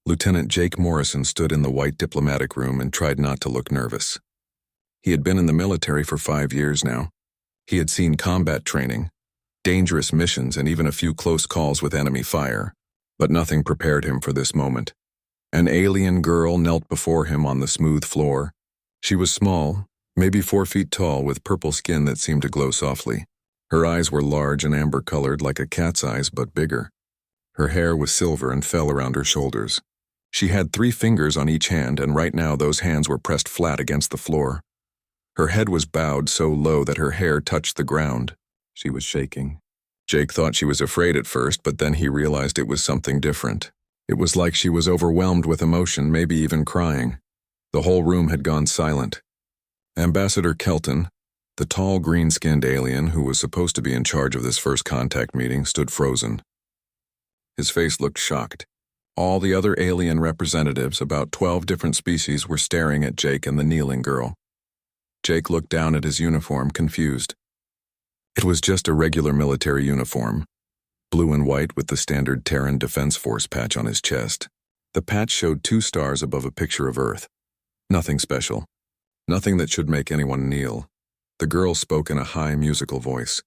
Lieutenant Jake Morrison stood in the white diplomatic room and tried not to look nervous. He had been in the military for 5 years now. He had seen combat training, dangerous missions, and even a few close calls with enemy fire, but nothing prepared him for this moment. An alien girl knelt before him on the smooth floor. She was small, maybe 4 feet tall, with purple skin that seemed to glow softly. Her eyes were large and amber-colored like a cat's eyes, but bigger. Her hair was silver and fell around her shoulders. She had 3 fingers on each hand, and right now those hands were pressed flat against the floor. Her head was bowed so low that her hair touched the ground. She was shaking. Jake thought she was afraid at first, but then he realized it was something different. It was like she was overwhelmed with emotion, maybe even crying. The whole room had gone silent. Ambassador Kelton, the tall green-skinned alien who was supposed to be in charge of this first contact meeting, stood frozen. His face looked shocked. All the other alien representatives, about 12 different species, were staring at Jake and the kneeling girl. Jake looked down at his uniform, confused. It was just a regular military uniform, blue and white with the standard Terran Defense Force patch on his chest. The patch showed 2 stars above a picture of Earth. Nothing special. Nothing that should make anyone kneel. The girl spoke in a high musical voice.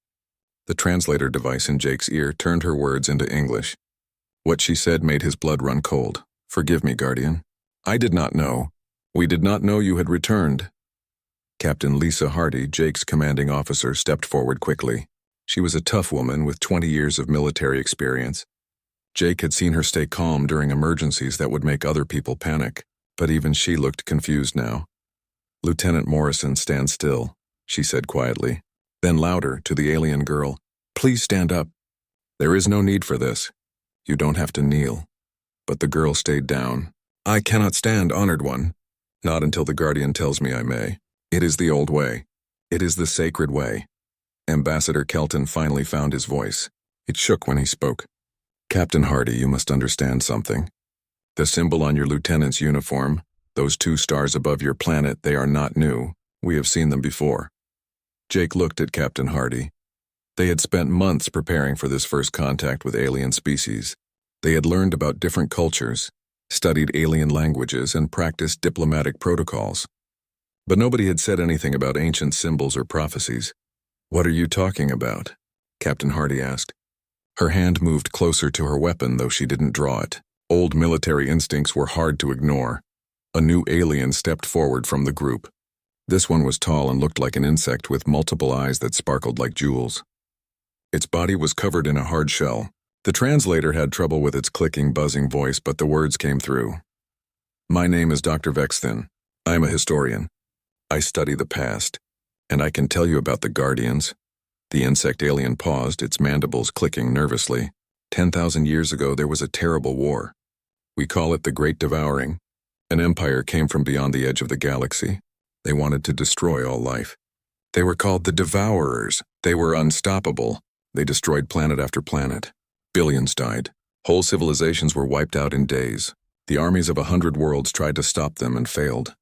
The translator device in Jake's ear turned her words into English. What she said made his blood run cold. "Forgive me, Guardian. I did not know. We did not know you had returned." Captain Lisa Hardy, Jake's commanding officer, stepped forward quickly. She was a tough woman with 20 years of military experience. Jake had seen her stay calm during emergencies that would make other people panic, but even she looked confused now. "Lieutenant Morrison, stand still," she said quietly. Then louder, to the alien girl, "Please stand up. There is no need for this. You don't have to kneel." But the girl stayed down. "I cannot stand, Honored One. Not until the Guardian tells me I may. It is the old way. It is the sacred way." Ambassador Kelton finally found his voice. It shook when he spoke. "Captain Hardy, you must understand something. The symbol on your lieutenant's uniform, those 2 stars above your planet, they are not new. We have seen them before." Jake looked at Captain Hardy. They had spent months preparing for this first contact with alien species. They had learned about different cultures, studied alien languages, and practiced diplomatic protocols. But nobody had said anything about ancient symbols or prophecies. "What are you talking about?" Captain Hardy asked. Her hand moved closer to her weapon, though she didn't draw it. Old military instincts were hard to ignore. A new alien stepped forward from the group. This one was tall and looked like an insect with multiple eyes that sparkled like jewels. Its body was covered in a hard shell. The translator had trouble with its clicking, buzzing voice, but the words came through. "My name is Dr. Vexthin. I am a historian. I study the past, and I can tell you about the Guardians." The insect alien paused, its mandibles clicking nervously. 10,000 years ago, there was a terrible war. We call it the Great Devouring. An empire came from beyond the edge of the galaxy. They wanted to destroy all life. They were called the Devourers. They were unstoppable. They destroyed planet after planet. Billions died. Whole civilizations were wiped out in days. The armies of 100 worlds tried to stop them and failed.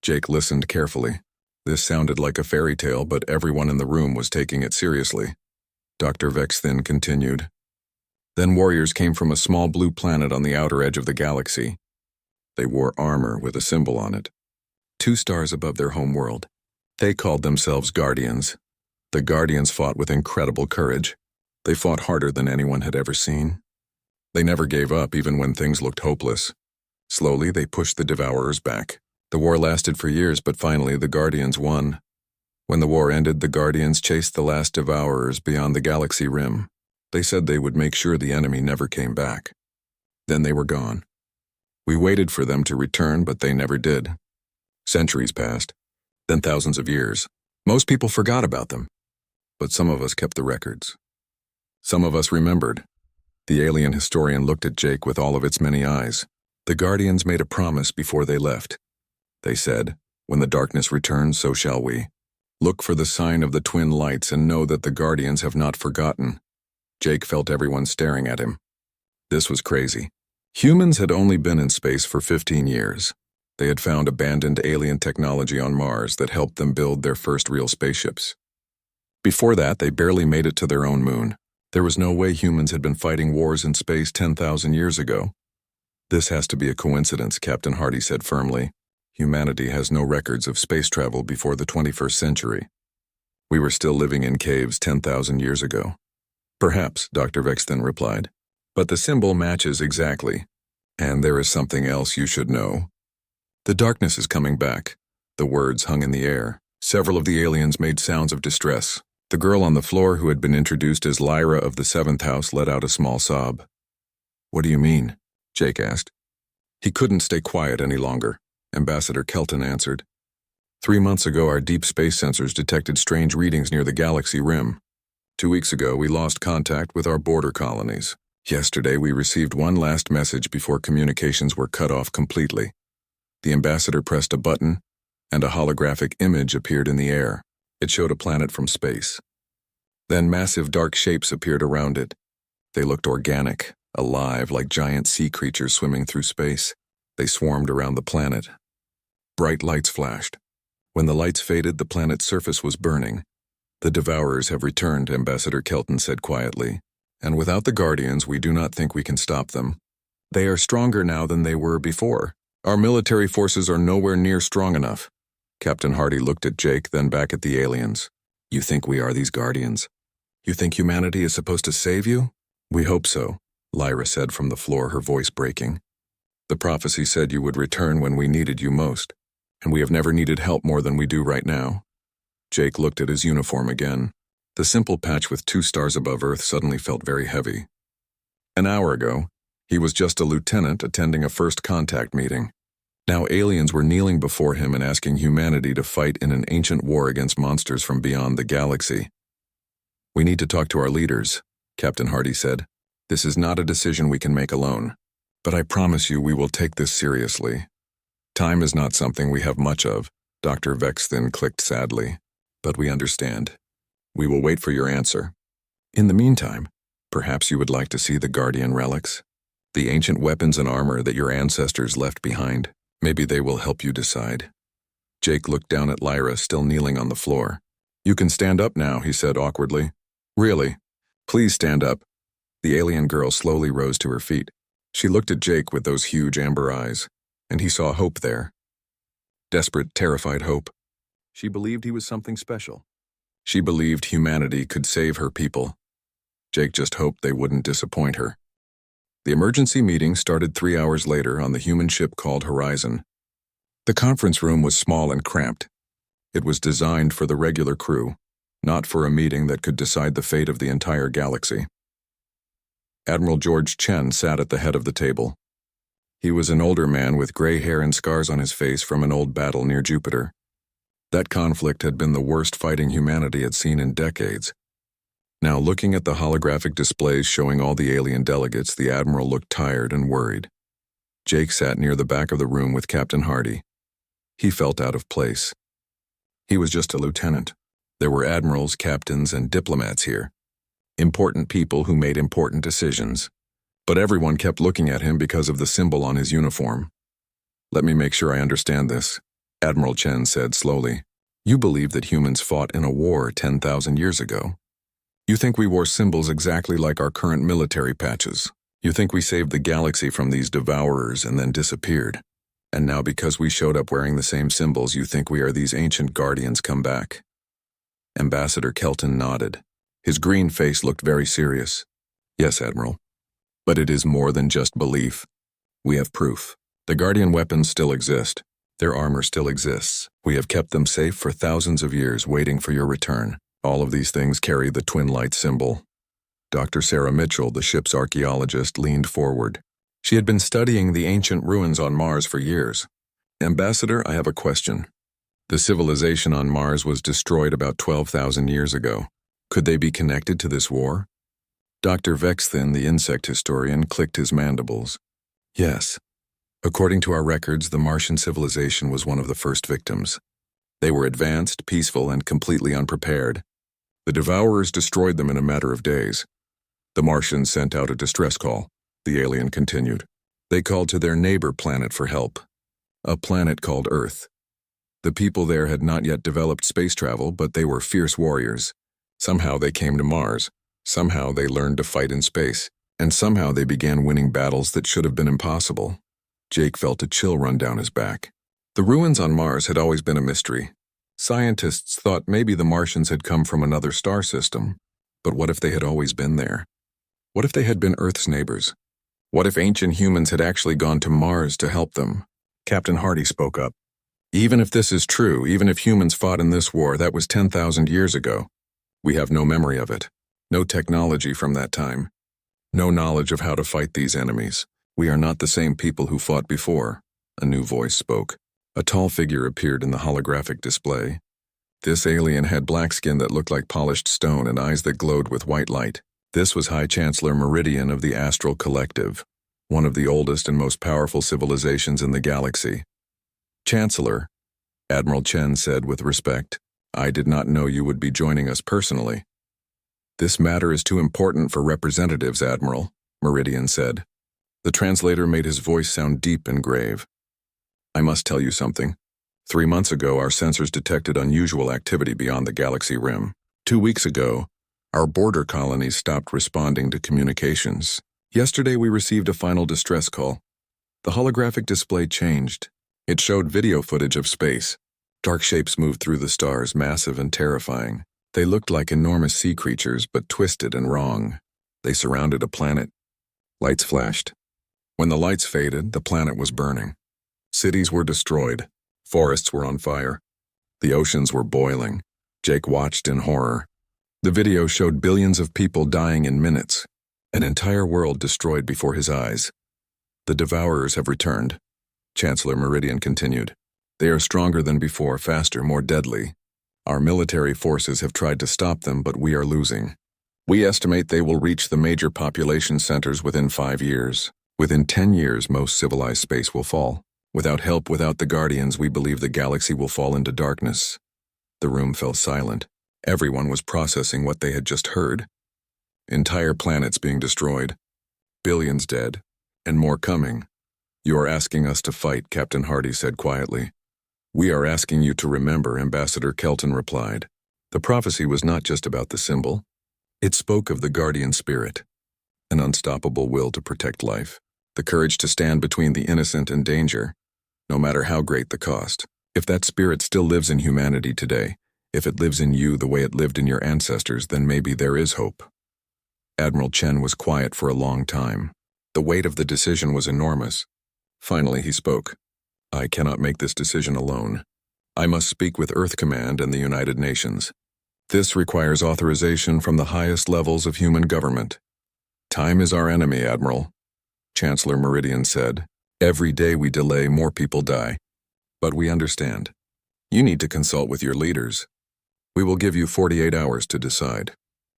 Jake listened carefully. This sounded like a fairy tale, but everyone in the room was taking it seriously. Dr. Vexthin continued. Then warriors came from a small blue planet on the outer edge of the galaxy. They wore armor with a symbol on it. 2 stars above their home world. They called themselves Guardians. The Guardians fought with incredible courage. They fought harder than anyone had ever seen. They never gave up, even when things looked hopeless. Slowly, they pushed the Devourers back. The war lasted for years, but finally the Guardians won. When the war ended, the Guardians chased the last Devourers beyond the galaxy rim. They said they would make sure the enemy never came back. Then they were gone. We waited for them to return, but they never did. Centuries passed, then thousands of years. Most people forgot about them, but some of us kept the records. Some of us remembered. The alien historian looked at Jake with all of its many eyes. The Guardians made a promise before they left. They said, "When the darkness returns, so shall we. Look for the sign of the twin lights and know that the Guardians have not forgotten." Jake felt everyone staring at him. This was crazy. Humans had only been in space for 15 years. They had found abandoned alien technology on Mars that helped them build their first real spaceships. Before that, they barely made it to their own moon. There was no way humans had been fighting wars in space 10,000 years ago. This has to be a coincidence, Captain Hardy said firmly. Humanity has no records of space travel before the 21st century. We were still living in caves 10,000 years ago. Perhaps, Dr. Vexton replied. But the symbol matches exactly. And there is something else you should know. The darkness is coming back. The words hung in the air. Several of the aliens made sounds of distress. The girl on the floor, who had been introduced as Lyra of the Seventh House, let out a small sob. What do you mean? Jake asked. He couldn't stay quiet any longer. Ambassador Kelton answered. 3 months ago, our deep space sensors detected strange readings near the galaxy rim. 2 weeks ago, we lost contact with our border colonies. Yesterday, we received one last message before communications were cut off completely. The ambassador pressed a button, and a holographic image appeared in the air. It showed a planet from space. Then massive dark shapes appeared around it. They looked organic, alive, like giant sea creatures swimming through space. They swarmed around the planet. Bright lights flashed. When the lights faded, the planet's surface was burning. The Devourers have returned, Ambassador Kelton said quietly. And without the Guardians, we do not think we can stop them. They are stronger now than they were before. Our military forces are nowhere near strong enough. Captain Hardy looked at Jake, then back at the aliens. You think we are these Guardians? You think humanity is supposed to save you? We hope so, Lyra said from the floor, her voice breaking. The prophecy said you would return when we needed you most, and we have never needed help more than we do right now. Jake looked at his uniform again. The simple patch with 2 stars above Earth suddenly felt very heavy. An hour ago, he was just a lieutenant attending a first contact meeting. Now aliens were kneeling before him and asking humanity to fight in an ancient war against monsters from beyond the galaxy. We need to talk to our leaders, Captain Hardy said. This is not a decision we can make alone. But I promise you we will take this seriously. Time is not something we have much of, Dr. Vexton clicked sadly. But we understand. We will wait for your answer. In the meantime, perhaps you would like to see the Guardian relics? The ancient weapons and armor that your ancestors left behind. Maybe they will help you decide. Jake looked down at Lyra, still kneeling on the floor. You can stand up now, he said awkwardly. Really? Please stand up. The alien girl slowly rose to her feet. She looked at Jake with those huge amber eyes, and he saw hope there. Desperate, terrified hope. She believed he was something special. She believed humanity could save her people. Jake just hoped they wouldn't disappoint her. The emergency meeting started 3 hours later on the human ship called Horizon. The conference room was small and cramped. It was designed for the regular crew, not for a meeting that could decide the fate of the entire galaxy. Admiral George Chen sat at the head of the table. He was an older man with gray hair and scars on his face from an old battle near Jupiter. That conflict had been the worst fighting humanity had seen in decades. Now, looking at the holographic displays showing all the alien delegates, the Admiral looked tired and worried. Jake sat near the back of the room with Captain Hardy. He felt out of place. He was just a lieutenant. There were admirals, captains, and diplomats here. Important people who made important decisions. But everyone kept looking at him because of the symbol on his uniform. Let me make sure I understand this, Admiral Chen said slowly. You believe that humans fought in a war 10,000 years ago. You think we wore symbols exactly like our current military patches. You think we saved the galaxy from these devourers and then disappeared. And now because we showed up wearing the same symbols, you think we are these ancient guardians come back. Ambassador Kelton nodded. His green face looked very serious. Yes, Admiral. But it is more than just belief. We have proof. The Guardian weapons still exist. Their armor still exists. We have kept them safe for thousands of years, waiting for your return. All of these things carry the twin light symbol. Dr. Sarah Mitchell, the ship's archaeologist, leaned forward. She had been studying the ancient ruins on Mars for years. Ambassador, I have a question. The civilization on Mars was destroyed about 12,000 years ago. Could they be connected to this war? Dr. Vexton, the insect historian, clicked his mandibles. Yes. According to our records, the Martian civilization was one of the first victims. They were advanced, peaceful, and completely unprepared. The Devourers destroyed them in a matter of days. The Martians sent out a distress call. The alien continued. They called to their neighbor planet for help. A planet called Earth. The people there had not yet developed space travel, but they were fierce warriors. Somehow they came to Mars. Somehow they learned to fight in space. And somehow they began winning battles that should have been impossible. Jake felt a chill run down his back. The ruins on Mars had always been a mystery. Scientists thought maybe the Martians had come from another star system. But what if they had always been there? What if they had been Earth's neighbors? What if ancient humans had actually gone to Mars to help them? Captain Hardy spoke up. Even if this is true, even if humans fought in this war, that was 10,000 years ago. We have no memory of it. No technology from that time. No knowledge of how to fight these enemies. We are not the same people who fought before. A new voice spoke. A tall figure appeared in the holographic display. This alien had black skin that looked like polished stone and eyes that glowed with white light. This was High Chancellor Meridian of the Astral Collective, one of the oldest and most powerful civilizations in the galaxy. Chancellor, Admiral Chen said with respect, I did not know you would be joining us personally. This matter is too important for representatives, Admiral, Meridian said. The translator made his voice sound deep and grave. I must tell you something. 3 months ago, our sensors detected unusual activity beyond the galaxy rim. 2 weeks ago, our border colonies stopped responding to communications. Yesterday, we received a final distress call. The holographic display changed. It showed video footage of space. Dark shapes moved through the stars, massive and terrifying. They looked like enormous sea creatures, but twisted and wrong. They surrounded a planet. Lights flashed. When the lights faded, the planet was burning. Cities were destroyed. Forests were on fire. The oceans were boiling. Jake watched in horror. The video showed billions of people dying in minutes. An entire world destroyed before his eyes. The Devourers have returned. Chancellor Meridian continued. They are stronger than before, faster, more deadly. Our military forces have tried to stop them, but we are losing. We estimate they will reach the major population centers within 5 years. Within 10 years, most civilized space will fall. Without help, without the Guardians, we believe the galaxy will fall into darkness. The room fell silent. Everyone was processing what they had just heard. Entire planets being destroyed. Billions dead. And more coming. You are asking us to fight, Captain Hardy said quietly. We are asking you to remember, Ambassador Kelton replied. The prophecy was not just about the symbol. It spoke of the guardian spirit. An unstoppable will to protect life. The courage to stand between the innocent and danger, no matter how great the cost. If that spirit still lives in humanity today, if it lives in you the way it lived in your ancestors, then maybe there is hope. Admiral Chen was quiet for a long time. The weight of the decision was enormous. Finally, he spoke. I cannot make this decision alone. I must speak with Earth Command and the United Nations. This requires authorization from the highest levels of human government. Time is our enemy, Admiral, Chancellor Meridian said. Every day we delay, more people die. But we understand. You need to consult with your leaders. We will give you 48 hours to decide.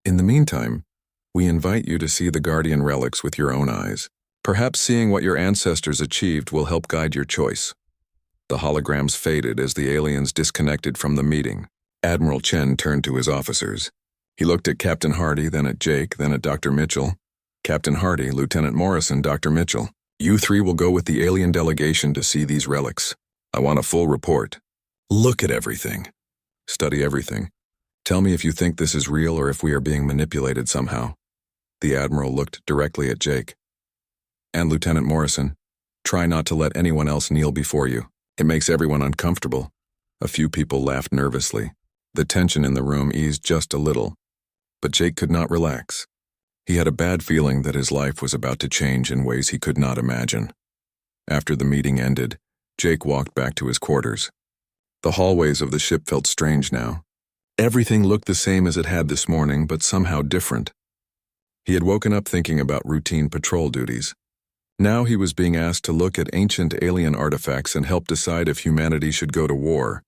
In the meantime, we invite you to see the Guardian relics with your own eyes. Perhaps seeing what your ancestors achieved will help guide your choice. The holograms faded as the aliens disconnected from the meeting. Admiral Chen turned to his officers. He looked at Captain Hardy, then at Jake, then at Dr. Mitchell. Captain Hardy, Lieutenant Morrison, Dr. Mitchell. You three will go with the alien delegation to see these relics. I want a full report. Look at everything. Study everything. Tell me if you think this is real or if we are being manipulated somehow. The Admiral looked directly at Jake. And Lieutenant Morrison, try not to let anyone else kneel before you. It makes everyone uncomfortable. A few people laughed nervously. The tension in the room eased just a little. But Jake could not relax. He had a bad feeling that his life was about to change in ways he could not imagine. After the meeting ended, Jake walked back to his quarters. The hallways of the ship felt strange now. Everything looked the same as it had this morning, but somehow different. He had woken up thinking about routine patrol duties. Now he was being asked to look at ancient alien artifacts and help decide if humanity should go to war.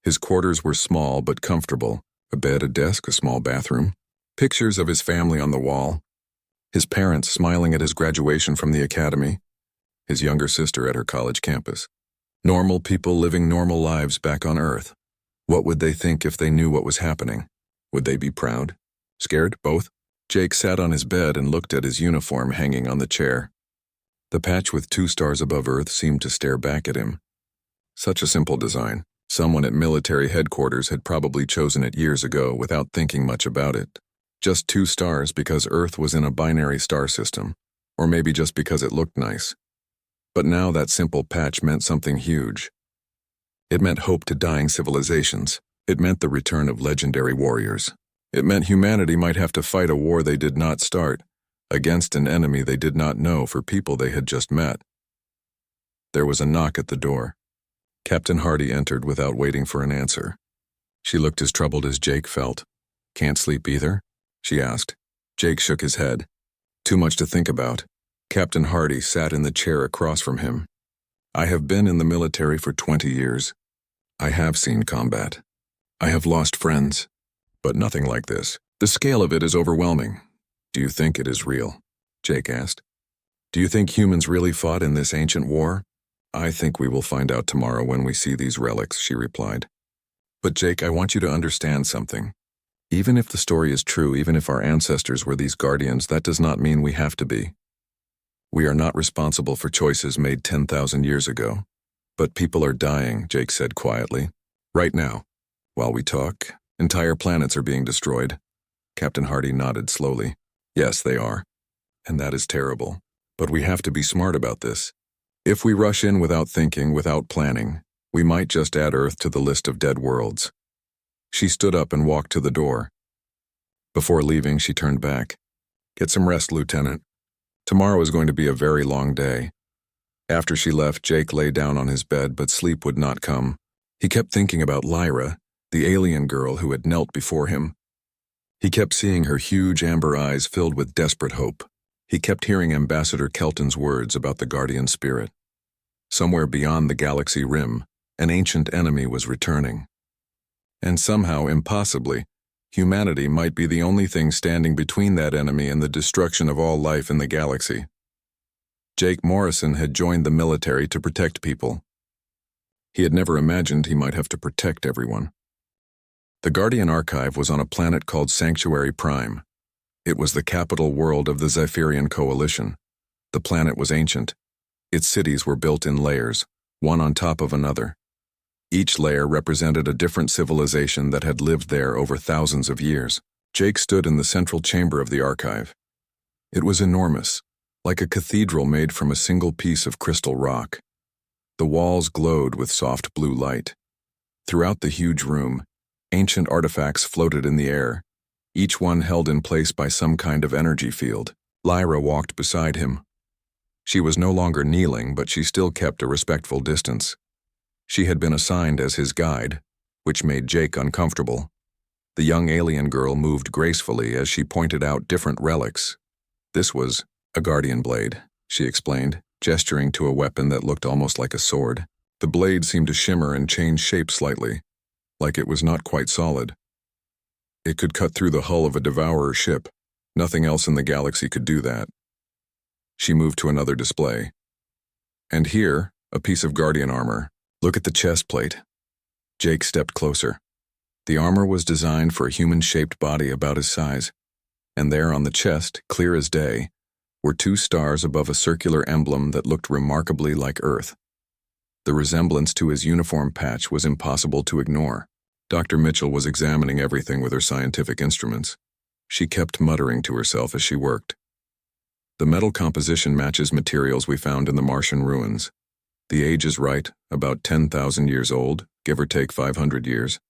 His quarters were small but comfortable. A bed, a desk, a small bathroom. Pictures of his family on the wall. His parents smiling at his graduation from the academy. His younger sister at her college campus. Normal people living normal lives back on Earth. What would they think if they knew what was happening? Would they be proud? Scared? Both? Jake sat on his bed and looked at his uniform hanging on the chair. The patch with 2 stars above Earth seemed to stare back at him. Such a simple design. Someone at military headquarters had probably chosen it years ago without thinking much about it. Just 2 stars because Earth was in a binary star system, or maybe just because it looked nice. But now that simple patch meant something huge. It meant hope to dying civilizations. It meant the return of legendary warriors. It meant humanity might have to fight a war they did not start, against an enemy they did not know for people they had just met. There was a knock at the door. Captain Hardy entered without waiting for an answer. She looked as troubled as Jake felt. "Can't sleep either?" she asked. Jake shook his head. "Too much to think about." Captain Hardy sat in the chair across from him. "I have been in the military for 20 years. I have seen combat. I have lost friends, but nothing like this. The scale of it is overwhelming. Do you think it is real?" Jake asked. "Do you think humans really fought in this ancient war?" "I think we will find out tomorrow when we see these relics," she replied. "But Jake, I want you to understand something. Even if the story is true, even if our ancestors were these guardians, that does not mean we have to be. We are not responsible for choices made 10,000 years ago. But people are dying," Jake said quietly. "Right now. While we talk, entire planets are being destroyed." Captain Hardy nodded slowly. "Yes, they are. And that is terrible. But we have to be smart about this. If we rush in without thinking, without planning, we might just add Earth to the list of dead worlds." She stood up and walked to the door. Before leaving, she turned back. "Get some rest, Lieutenant. Tomorrow is going to be a very long day." After she left, Jake lay down on his bed, but sleep would not come. He kept thinking about Lyra, the alien girl who had knelt before him. He kept seeing her huge amber eyes filled with desperate hope. He kept hearing Ambassador Kelton's words about the guardian spirit. Somewhere beyond the galaxy rim, an ancient enemy was returning. And somehow, impossibly, humanity might be the only thing standing between that enemy and the destruction of all life in the galaxy. Jake Morrison had joined the military to protect people. He had never imagined he might have to protect everyone. The Guardian Archive was on a planet called Sanctuary Prime. It was the capital world of the Zephyrian Coalition. The planet was ancient. Its cities were built in layers, one on top of another. Each layer represented a different civilization that had lived there over thousands of years. Jake stood in the central chamber of the archive. It was enormous, like a cathedral made from a single piece of crystal rock. The walls glowed with soft blue light. Throughout the huge room, ancient artifacts floated in the air, each one held in place by some kind of energy field. Lyra walked beside him. She was no longer kneeling, but she still kept a respectful distance. She had been assigned as his guide, which made Jake uncomfortable. The young alien girl moved gracefully as she pointed out different relics. "This was a guardian blade," she explained, gesturing to a weapon that looked almost like a sword. The blade seemed to shimmer and change shape slightly, like it was not quite solid. It could cut through the hull of a devourer ship. Nothing else in the galaxy could do that. She moved to another display. "And here, a piece of guardian armor. Look at the chest plate." Jake stepped closer. The armor was designed for a human-shaped body about his size, and there on the chest, clear as day, were 2 stars above a circular emblem that looked remarkably like Earth. The resemblance to his uniform patch was impossible to ignore. Dr. Mitchell was examining everything with her scientific instruments. She kept muttering to herself as she worked. "The metal composition matches materials we found in the Martian ruins. The age is right, about 10,000 years old, give or take 500 years.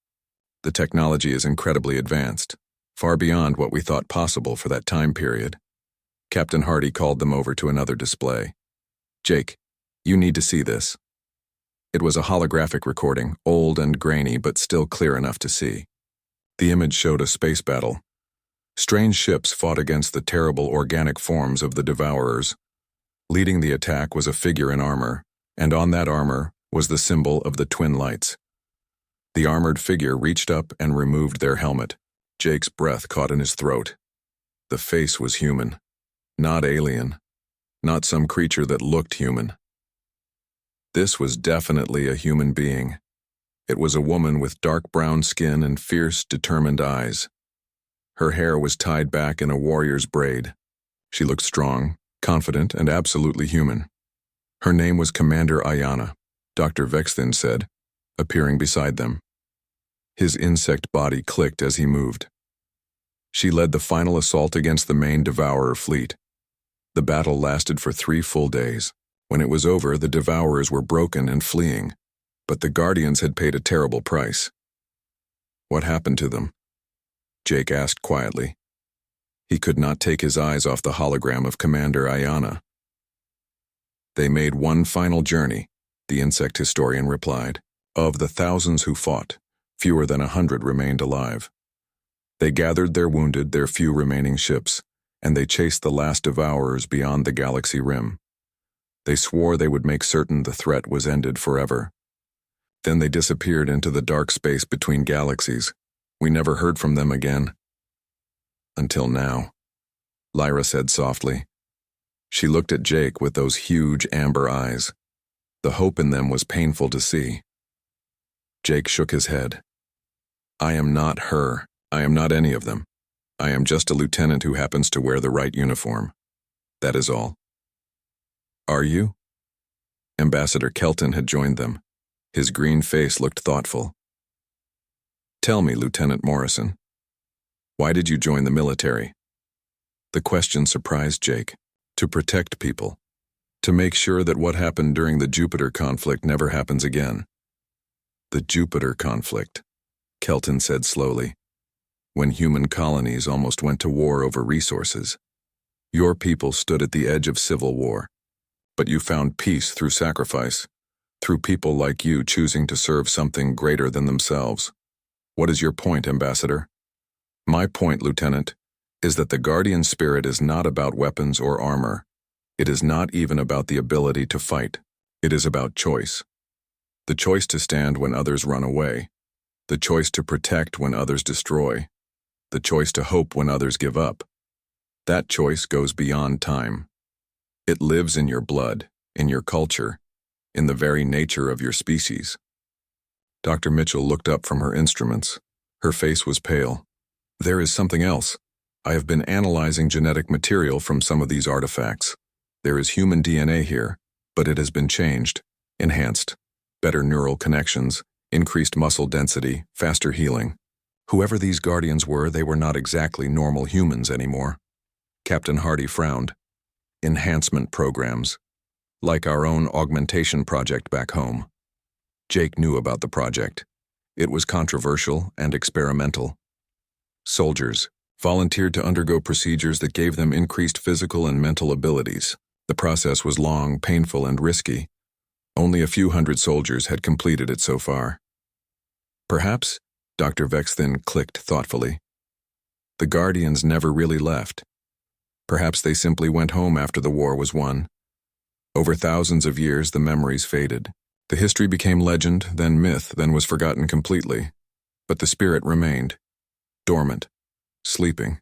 The technology is incredibly advanced, far beyond what we thought possible for that time period." Captain Hardy called them over to another display. "Jake, you need to see this." It was a holographic recording, old and grainy but still clear enough to see. The image showed a space battle. Strange ships fought against the terrible organic forms of the Devourers. Leading the attack was a figure in armor, and on that armor was the symbol of the Twin Lights. The armored figure reached up and removed their helmet. Jake's breath caught in his throat. The face was human, not alien, not some creature that looked human. This was definitely a human being. It was a woman with dark brown skin and fierce, determined eyes. Her hair was tied back in a warrior's braid. She looked strong, confident, and absolutely human. Her name was Commander Ayana, Dr. Vexthin said, appearing beside them. His insect body clicked as he moved. She led the final assault against the main Devourer fleet. The battle lasted for 3 full days. When it was over, the Devourers were broken and fleeing, but the Guardians had paid a terrible price. What happened to them? Jake asked quietly. He could not take his eyes off the hologram of Commander Ayana. They made one final journey, the insect historian replied. Of the thousands who fought, fewer than 100 remained alive. They gathered their wounded, their few remaining ships, and they chased the last Devourers beyond the galaxy rim. They swore they would make certain the threat was ended forever. Then they disappeared into the dark space between galaxies. We never heard from them again. Until now, Lyra said softly. She looked at Jake with those huge amber eyes. The hope in them was painful to see. Jake shook his head. I am not her. I am not any of them. I am just a lieutenant who happens to wear the right uniform. That is all. Are you? Ambassador Kelton had joined them. His green face looked thoughtful. Tell me, Lieutenant Morrison, why did you join the military? The question surprised Jake. To protect people. To make sure that what happened during the Jupiter conflict never happens again. The Jupiter conflict, Kelton said slowly. When human colonies almost went to war over resources. Your people stood at the edge of civil war. But you found peace through sacrifice, through people like you choosing to serve something greater than themselves. What is your point, Ambassador? My point, Lieutenant, is that the Guardian spirit is not about weapons or armor. It is not even about the ability to fight. It is about choice. The choice to stand when others run away. The choice to protect when others destroy. The choice to hope when others give up. That choice goes beyond time. It lives in your blood, in your culture, in the very nature of your species. Dr. Mitchell looked up from her instruments. Her face was pale. There is something else. I have been analyzing genetic material from some of these artifacts. There is human DNA here, but it has been changed, enhanced, better neural connections, increased muscle density, faster healing. Whoever these Guardians were, they were not exactly normal humans anymore. Captain Hardy frowned. Enhancement programs, like our own augmentation project back home. Jake knew about the project. It was controversial and experimental. Soldiers volunteered to undergo procedures that gave them increased physical and mental abilities. The process was long, painful, and risky. Only a few hundred soldiers had completed it so far. Perhaps, Dr. Vexthin clicked thoughtfully. The Guardians never really left. Perhaps they simply went home after the war was won. Over thousands of years, the memories faded. The history became legend, then myth, then was forgotten completely. But the spirit remained, dormant, sleeping,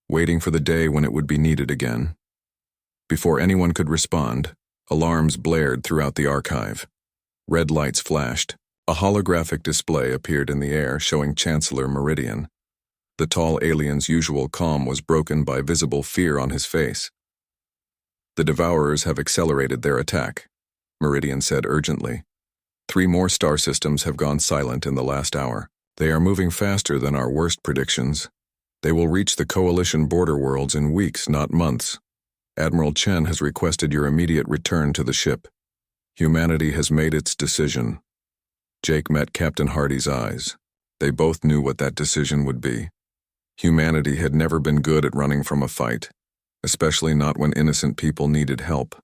waiting for the day when it would be needed again. Before anyone could respond, alarms blared throughout the archive. Red lights flashed. A holographic display appeared in the air showing Chancellor Meridian. The tall alien's usual calm was broken by visible fear on his face. The Devourers have accelerated their attack, Meridian said urgently. 3 more star systems have gone silent in the last hour. They are moving faster than our worst predictions. They will reach the Coalition border worlds in weeks, not months. Admiral Chen has requested your immediate return to the ship. Humanity has made its decision. Jake met Captain Hardy's eyes. They both knew what that decision would be. Humanity had never been good at running from a fight, especially not when innocent people needed help.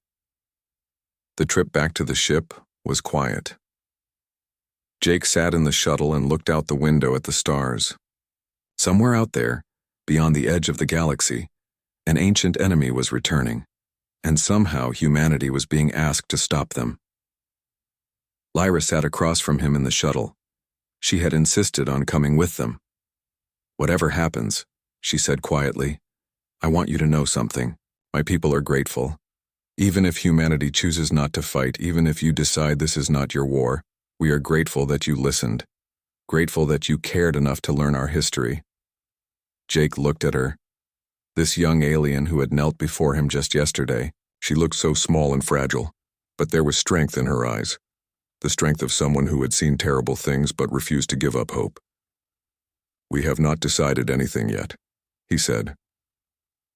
The trip back to the ship was quiet. Jake sat in the shuttle and looked out the window at the stars. Somewhere out there, beyond the edge of the galaxy, an ancient enemy was returning, and somehow humanity was being asked to stop them. Lyra sat across from him in the shuttle. She had insisted on coming with them. Whatever happens, she said quietly, I want you to know something. My people are grateful. Even if humanity chooses not to fight, even if you decide this is not your war, we are grateful that you listened. Grateful that you cared enough to learn our history. Jake looked at her. This young alien who had knelt before him just yesterday, she looked so small and fragile, but there was strength in her eyes. The strength of someone who had seen terrible things but refused to give up hope. We have not decided anything yet, he said.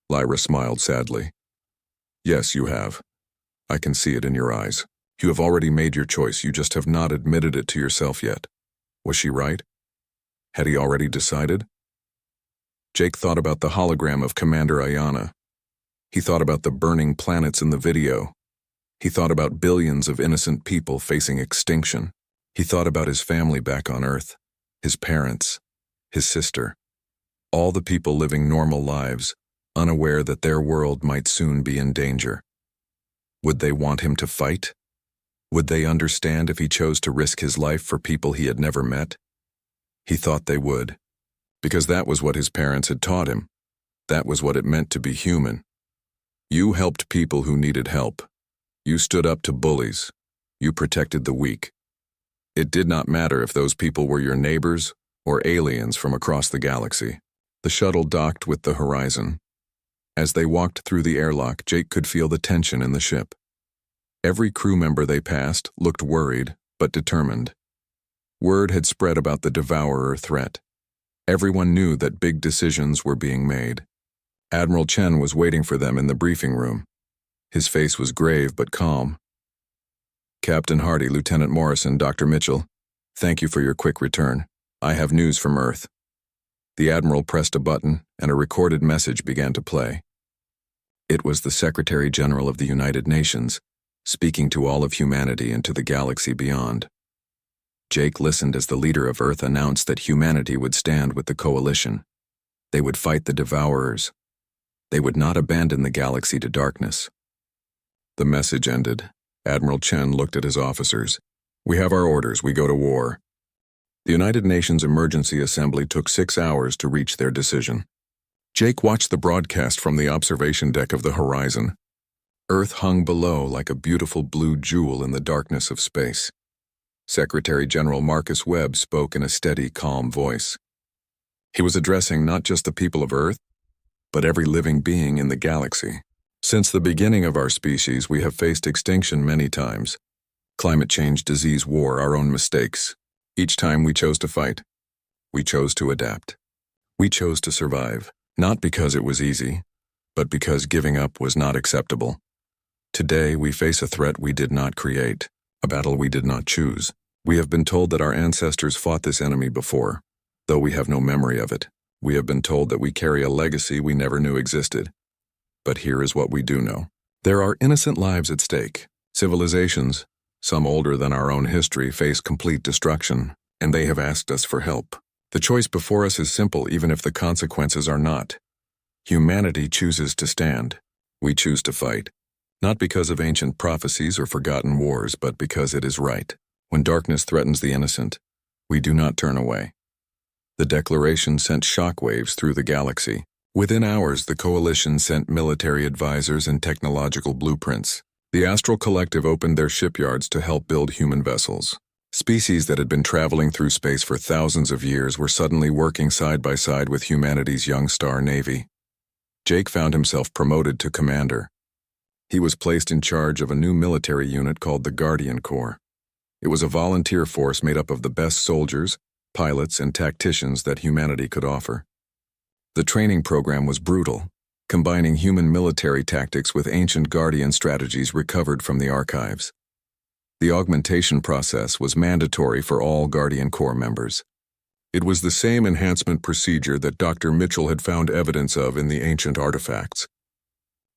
Lyra smiled sadly. Yes, you have. I can see it in your eyes. You have already made your choice, you just have not admitted it to yourself yet. Was she right? Had he already decided? Jake thought about the hologram of Commander Ayana. He thought about the burning planets in the video. He thought about billions of innocent people facing extinction. He thought about his family back on Earth, his parents, his sister, all the people living normal lives, unaware that their world might soon be in danger. Would they want him to fight? Would they understand if he chose to risk his life for people he had never met? He thought they would, because that was what his parents had taught him. That was what it meant to be human. You helped people who needed help. You stood up to bullies. You protected the weak. It did not matter if those people were your neighbors or aliens from across the galaxy. The shuttle docked with the horizon. As they walked through the airlock, Jake could feel the tension in the ship. Every crew member they passed looked worried, but determined. Word had spread about the Devourer threat. Everyone knew that big decisions were being made. Admiral Chen was waiting for them in the briefing room. His face was grave but calm. Captain Hardy, Lieutenant Morrison, Dr. Mitchell, thank you for your quick return. I have news from Earth. The Admiral pressed a button, and a recorded message began to play. It was the Secretary General of the United Nations, speaking to all of humanity and to the galaxy beyond. Jake listened as the leader of Earth announced that humanity would stand with the Coalition. They would fight the Devourers. They would not abandon the galaxy to darkness. The message ended. Admiral Chen looked at his officers. We have our orders. We go to war. The United Nations Emergency Assembly took 6 hours to reach their decision. Jake watched the broadcast from the observation deck of the horizon. Earth hung below like a beautiful blue jewel in the darkness of space. Secretary General Marcus Webb spoke in a steady, calm voice. He was addressing not just the people of Earth, but every living being in the galaxy. Since the beginning of our species, we have faced extinction many times. Climate change, disease, war, our own mistakes. Each time we chose to fight. We chose to adapt. We chose to survive, not because it was easy, but because giving up was not acceptable. Today, we face a threat we did not create, a battle we did not choose. We have been told that our ancestors fought this enemy before, though we have no memory of it. We have been told that we carry a legacy we never knew existed. But here is what we do know. There are innocent lives at stake. Civilizations, some older than our own history, face complete destruction, and they have asked us for help. The choice before us is simple, even if the consequences are not. Humanity chooses to stand. We choose to fight. Not because of ancient prophecies or forgotten wars, but because it is right. When darkness threatens the innocent, we do not turn away. The declaration sent shockwaves through the galaxy. Within hours, the Coalition sent military advisors and technological blueprints. The Astral Collective opened their shipyards to help build human vessels. Species that had been traveling through space for thousands of years were suddenly working side by side with humanity's young star navy. Jake found himself promoted to commander. He was placed in charge of a new military unit called the Guardian Corps. It was a volunteer force made up of the best soldiers, pilots, and tacticians that humanity could offer. The training program was brutal, combining human military tactics with ancient Guardian strategies recovered from the archives. The augmentation process was mandatory for all Guardian Corps members. It was the same enhancement procedure that Dr. Mitchell had found evidence of in the ancient artifacts.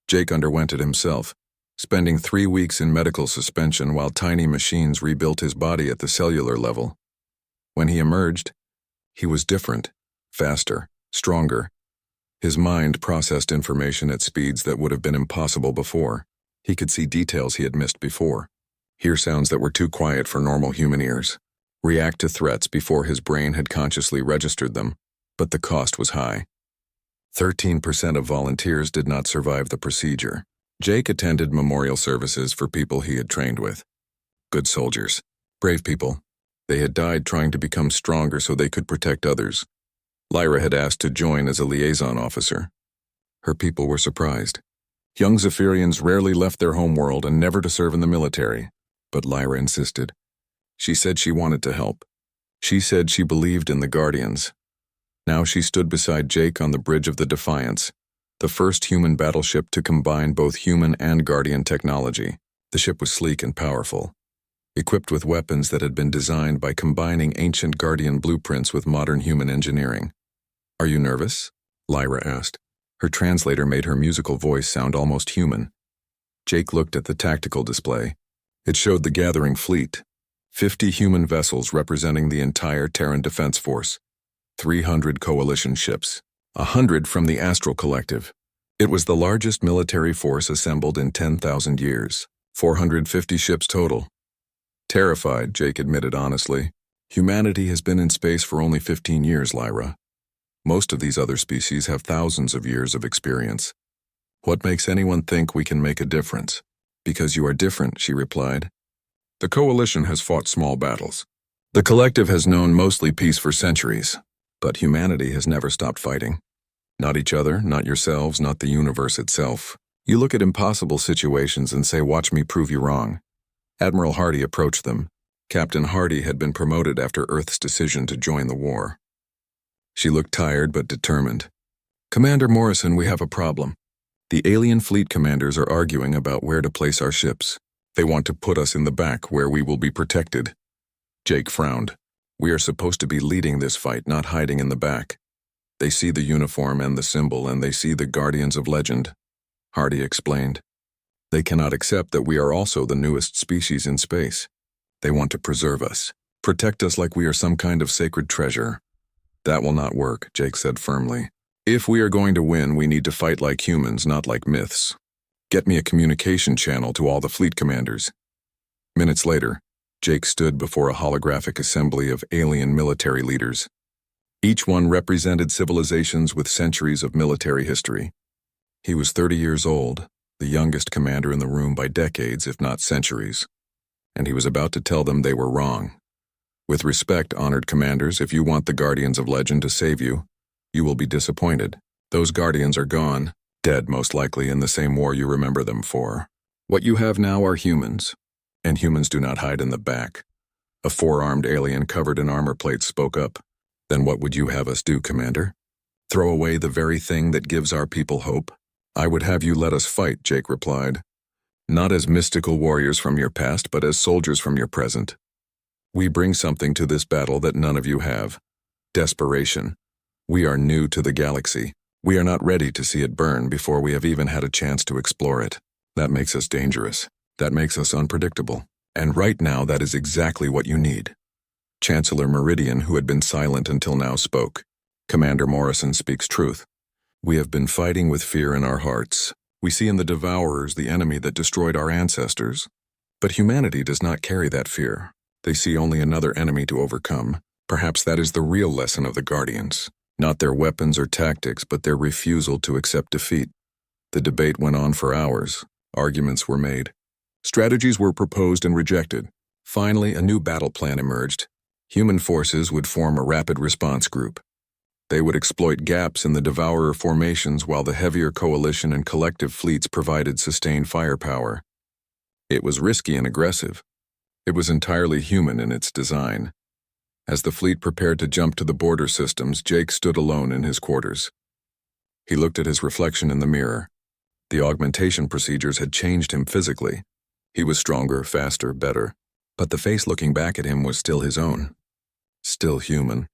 Jake underwent it himself, spending 3 weeks in medical suspension while tiny machines rebuilt his body at the cellular level. When he emerged, he was different, faster, stronger. His mind processed information at speeds that would have been impossible before. He could see details he had missed before, hear sounds that were too quiet for normal human ears, react to threats before his brain had consciously registered them, but the cost was high. 13% of volunteers did not survive the procedure. Jake attended memorial services for people he had trained with. Good soldiers, brave people. They had died trying to become stronger so they could protect others. Lyra had asked to join as a liaison officer. Her people were surprised. Young Zephyrians rarely left their homeworld and never to serve in the military, but Lyra insisted. She said she wanted to help. She said she believed in the Guardians. Now she stood beside Jake on the bridge of the Defiance, the first human battleship to combine both human and Guardian technology. The ship was sleek and powerful, equipped with weapons that had been designed by combining ancient Guardian blueprints with modern human engineering. "Are you nervous?" Lyra asked. Her translator made her musical voice sound almost human. Jake looked at the tactical display. It showed the gathering fleet, 50 human vessels representing the entire Terran Defense Force, 300 coalition ships, 100 from the Astral Collective. It was the largest military force assembled in 10,000 years, 450 ships total. Terrified, Jake admitted honestly. Humanity has been in space for only 15 years, Lyra. Most of these other species have thousands of years of experience. What makes anyone think we can make a difference? Because you are different, she replied. The Coalition has fought small battles. The Collective has known mostly peace for centuries, but humanity has never stopped fighting. Not each other, not yourselves, not the universe itself. You look at impossible situations and say, "Watch me prove you wrong." Admiral Hardy approached them. Captain Hardy had been promoted after Earth's decision to join the war. She looked tired but determined. "Commander Morrison, we have a problem. The alien fleet commanders are arguing about where to place our ships. They want to put us in the back where we will be protected." Jake frowned. "We are supposed to be leading this fight, not hiding in the back. They see the uniform and the symbol, and they see the Guardians of Legend," Hardy explained. "They cannot accept that we are also the newest species in space. They want to preserve us, protect us like we are some kind of sacred treasure." "That will not work," Jake said firmly. "If we are going to win, we need to fight like humans, not like myths. Get me a communication channel to all the fleet commanders." Minutes later, Jake stood before a holographic assembly of alien military leaders. Each one represented civilizations with centuries of military history. He was 30 years old, the youngest commander in the room by decades, if not centuries. And he was about to tell them they were wrong. "With respect, honored commanders, if you want the Guardians of Legend to save you, you will be disappointed. Those Guardians are gone, dead most likely in the same war you remember them for. What you have now are humans, and humans do not hide in the back." A four-armed alien covered in armor plates spoke up. "Then what would you have us do, Commander? Throw away the very thing that gives our people hope?" "I would have you let us fight," Jake replied. "Not as mystical warriors from your past, but as soldiers from your present. We bring something to this battle that none of you have. Desperation. We are new to the galaxy. We are not ready to see it burn before we have even had a chance to explore it. That makes us dangerous. That makes us unpredictable. And right now, that is exactly what you need." Chancellor Meridian, who had been silent until now, spoke. "Commander Morrison speaks truth. We have been fighting with fear in our hearts. We see in the Devourers the enemy that destroyed our ancestors. But humanity does not carry that fear. They see only another enemy to overcome. Perhaps that is the real lesson of the Guardians. Not their weapons or tactics, but their refusal to accept defeat." The debate went on for hours. Arguments were made. Strategies were proposed and rejected. Finally, a new battle plan emerged. Human forces would form a rapid response group. They would exploit gaps in the Devourer formations while the heavier coalition and collective fleets provided sustained firepower. It was risky and aggressive. It was entirely human in its design. As the fleet prepared to jump to the border systems, Jake stood alone in his quarters. He looked at his reflection in the mirror. The augmentation procedures had changed him physically. He was stronger, faster, better. But the face looking back at him was still his own. Still human.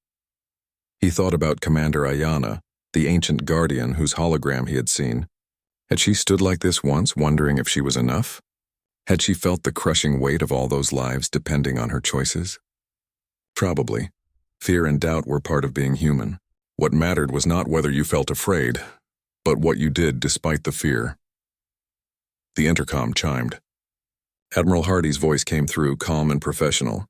He thought about Commander Ayana, the ancient guardian whose hologram he had seen. Had she stood like this once, wondering if she was enough? Had she felt the crushing weight of all those lives depending on her choices? Probably. Fear and doubt were part of being human. What mattered was not whether you felt afraid, but what you did despite the fear. The intercom chimed. Admiral Hardy's voice came through, calm and professional.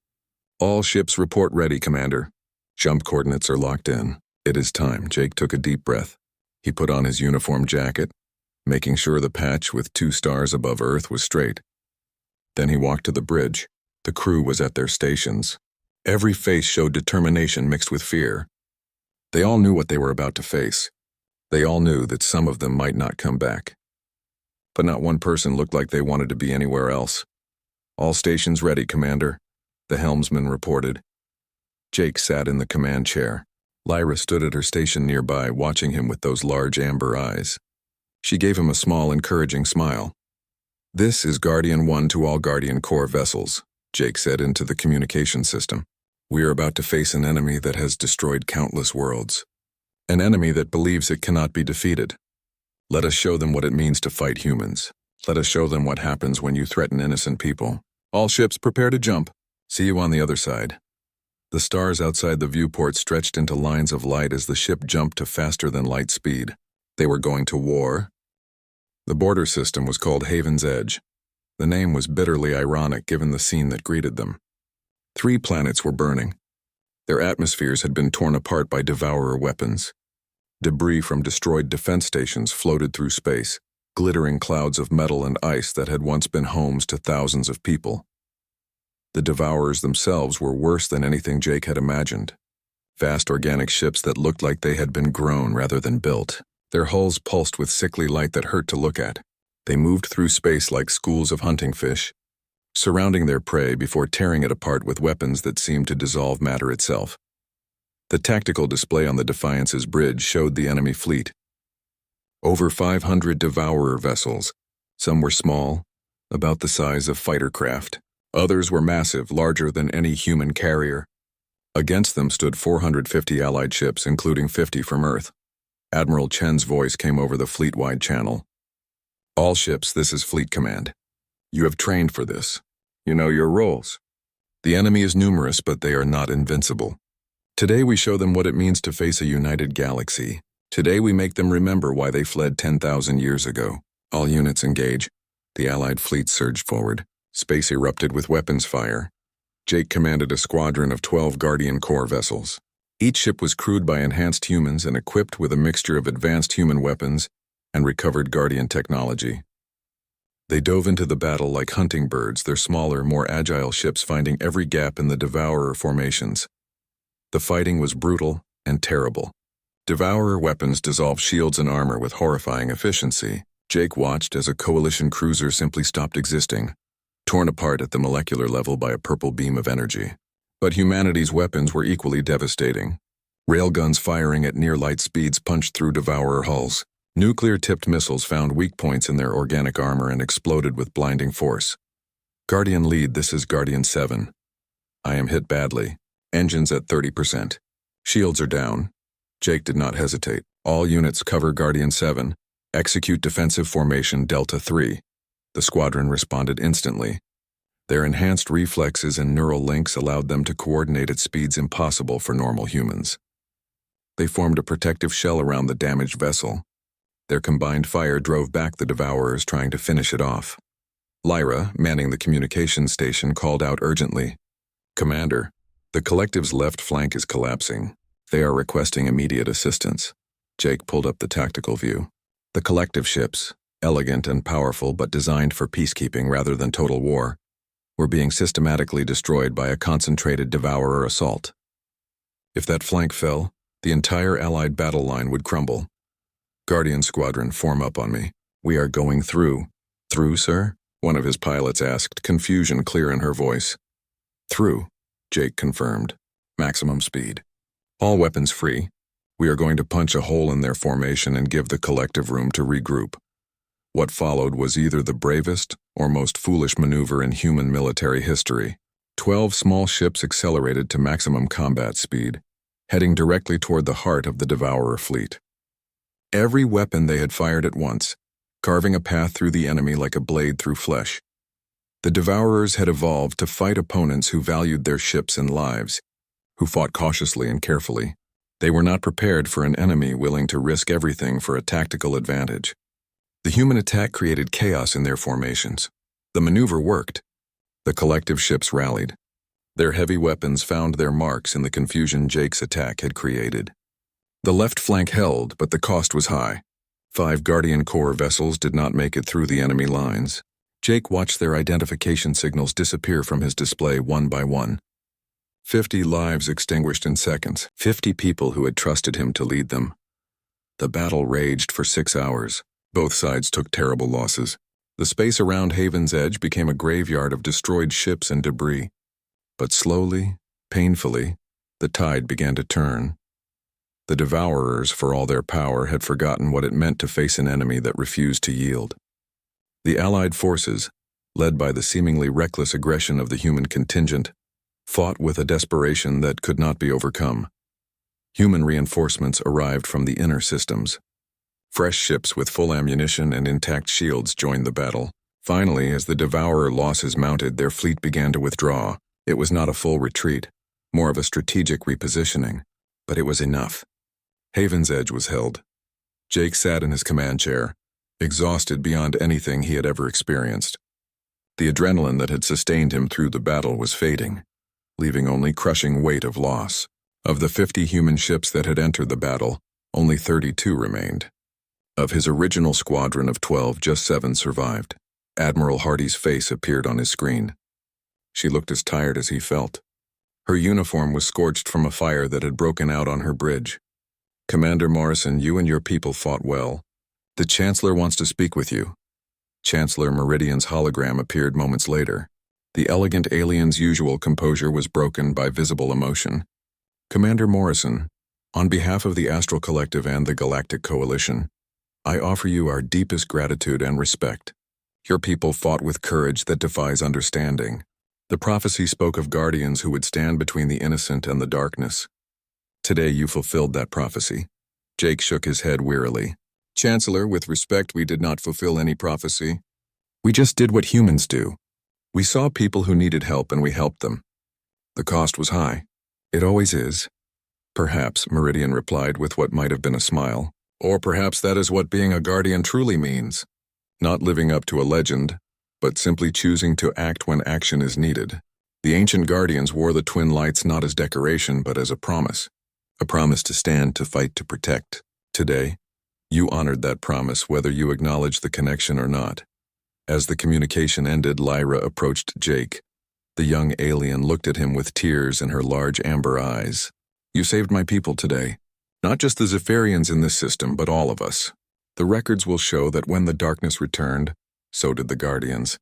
"All ships report ready, Commander. Jump coordinates are locked in. It is time." Jake took a deep breath. He put on his uniform jacket, making sure the patch with 2 stars above Earth was straight. Then he walked to the bridge. The crew was at their stations. Every face showed determination mixed with fear. They all knew what they were about to face. They all knew that some of them might not come back. But not one person looked like they wanted to be anywhere else. "All stations ready, Commander," the helmsman reported. Jake sat in the command chair. Lyra stood at her station nearby, watching him with those large amber eyes. She gave him a small, encouraging smile. "This is Guardian 1 to all Guardian Corps vessels," Jake said into the communication system. "We are about to face an enemy that has destroyed countless worlds. An enemy that believes it cannot be defeated. Let us show them what it means to fight humans. Let us show them what happens when you threaten innocent people. All ships prepare to jump. See you on the other side." The stars outside the viewport stretched into lines of light as the ship jumped to faster-than-light speed. They were going to war. The border system was called Haven's Edge. The name was bitterly ironic given the scene that greeted them. 3 planets were burning. Their atmospheres had been torn apart by devourer weapons. Debris from destroyed defense stations floated through space, glittering clouds of metal and ice that had once been homes to thousands of people. The devourers themselves were worse than anything Jake had imagined. Vast organic ships that looked like they had been grown rather than built. Their hulls pulsed with sickly light that hurt to look at. They moved through space like schools of hunting fish, surrounding their prey before tearing it apart with weapons that seemed to dissolve matter itself. The tactical display on the Defiance's bridge showed the enemy fleet. Over 500 devourer vessels. Some were small, about the size of fighter craft. Others were massive, larger than any human carrier. Against them stood 450 Allied ships, including 50 from Earth. Admiral Chen's voice came over the fleet-wide channel. "All ships, this is Fleet Command. You have trained for this. You know your roles. The enemy is numerous, but they are not invincible. Today we show them what it means to face a united galaxy. Today we make them remember why they fled 10,000 years ago. All units engage." The Allied fleet surged forward. Space erupted with weapons fire. Jake commanded a squadron of 12 Guardian Corps vessels. Each ship was crewed by enhanced humans and equipped with a mixture of advanced human weapons and recovered Guardian technology. They dove into the battle like hunting birds, their smaller, more agile ships finding every gap in the devourer formations. The fighting was brutal and terrible. Devourer weapons dissolved shields and armor with horrifying efficiency. Jake watched as a coalition cruiser simply stopped existing, torn apart at the molecular level by a purple beam of energy. But humanity's weapons were equally devastating. Railguns firing at near-light speeds punched through devourer hulls. Nuclear-tipped missiles found weak points in their organic armor and exploded with blinding force. "Guardian lead, this is Guardian 7. I am hit badly. Engines at 30%. Shields are down." Jake did not hesitate. "All units cover Guardian 7. Execute defensive formation Delta 3. The squadron responded instantly. Their enhanced reflexes and neural links allowed them to coordinate at speeds impossible for normal humans. They formed a protective shell around the damaged vessel. Their combined fire drove back the devourers trying to finish it off. Lyra, manning the communications station, called out urgently, "Commander, the collective's left flank is collapsing. They are requesting immediate assistance." Jake pulled up the tactical view. The collective ships, elegant and powerful but designed for peacekeeping rather than total war, were being systematically destroyed by a concentrated devourer assault. If that flank fell, the entire Allied battle line would crumble. "Guardian Squadron, form up on me. We are going through." "Through, sir?" one of his pilots asked, confusion clear in her voice. "Through," Jake confirmed. "Maximum speed. All weapons free. We are going to punch a hole in their formation and give the collective room to regroup." What followed was either the bravest or most foolish maneuver in human military history. 12 small ships accelerated to maximum combat speed, heading directly toward the heart of the Devourer fleet. Every weapon they had fired at once, carving a path through the enemy like a blade through flesh. The Devourers had evolved to fight opponents who valued their ships and lives, who fought cautiously and carefully. They were not prepared for an enemy willing to risk everything for a tactical advantage. The human attack created chaos in their formations. The maneuver worked. The collective ships rallied. Their heavy weapons found their marks in the confusion Jake's attack had created. The left flank held, but the cost was high. 5 Guardian Corps vessels did not make it through the enemy lines. Jake watched their identification signals disappear from his display one by one. 50 lives extinguished in seconds, 50 people who had trusted him to lead them. The battle raged for 6 hours. Both sides took terrible losses. The space around Haven's Edge became a graveyard of destroyed ships and debris. But slowly, painfully, the tide began to turn. The Devourers, for all their power, had forgotten what it meant to face an enemy that refused to yield. The Allied forces, led by the seemingly reckless aggression of the human contingent, fought with a desperation that could not be overcome. Human reinforcements arrived from the inner systems. Fresh ships with full ammunition and intact shields joined the battle. Finally, as the Devourer losses mounted, their fleet began to withdraw. It was not a full retreat, more of a strategic repositioning, but it was enough. Haven's Edge was held. Jake sat in his command chair, exhausted beyond anything he had ever experienced. The adrenaline that had sustained him through the battle was fading, leaving only crushing weight of loss. Of the 50 human ships that had entered the battle, only 32 remained. Of his original squadron of 12, just 7 survived. Admiral Hardy's face appeared on his screen. She looked as tired as he felt. Her uniform was scorched from a fire that had broken out on her bridge. "Commander Morrison, you and your people fought well. The Chancellor wants to speak with you." Chancellor Meridian's hologram appeared moments later. The elegant alien's usual composure was broken by visible emotion. "Commander Morrison, on behalf of the Astral Collective and the Galactic Coalition, I offer you our deepest gratitude and respect. Your people fought with courage that defies understanding. The prophecy spoke of guardians who would stand between the innocent and the darkness. Today you fulfilled that prophecy." Jake shook his head wearily. "Chancellor, with respect, we did not fulfill any prophecy. We just did what humans do. We saw people who needed help and we helped them. The cost was high. It always is." "Perhaps," Meridian replied with what might have been a smile. "Or perhaps that is what being a guardian truly means. Not living up to a legend, but simply choosing to act when action is needed. The ancient guardians wore the twin lights not as decoration but as a promise to stand, to fight, to protect. Today, you honored that promise whether you acknowledged the connection or not." As the communication ended, Lyra approached Jake. The young alien looked at him with tears in her large amber eyes. "You saved my people today. Not just the Zephyrians in this system, but all of us. The records will show that when the darkness returned, so did the Guardians.